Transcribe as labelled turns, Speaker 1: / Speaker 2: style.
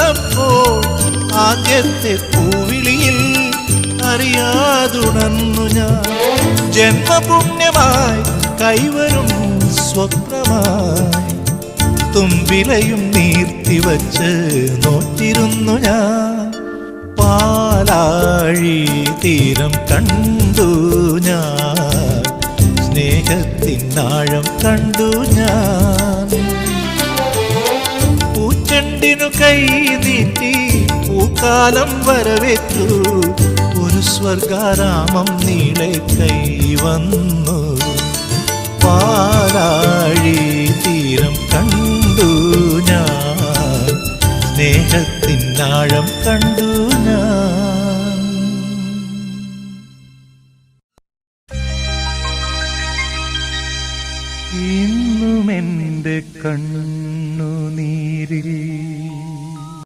Speaker 1: വന്നപ്പോൾ ആദ്യത്തെ പൂവിളിയിൽ അറിയാതുണർന്നു ഞാൻ. ജന്മപുണ്യമായി കൈവരും സ്വപ്നമായി തുമ്പിലയും നീർത്തിവച്ച് നോറ്റിരുന്നു ഞാൻ. പാലാഴി തീരം കണ്ടു ഞാൻ, സ്നേഹത്തിനാഴം കണ്ടു ഞാൻ. പൂച്ചെണ്ടിനു കൈ നീട്ടി പൂക്കാലം വരവേറ്റു, ഒരു സ്വർഗാരാമം നീളെ കൈവന്നു. പാലാഴി തീരം കണ്ടു ഞാൻ, സ്നേഹത്തിനാഴം കണ്ടു ഞാൻ. ഇന്നും എൻ്റെ കണ്ണ്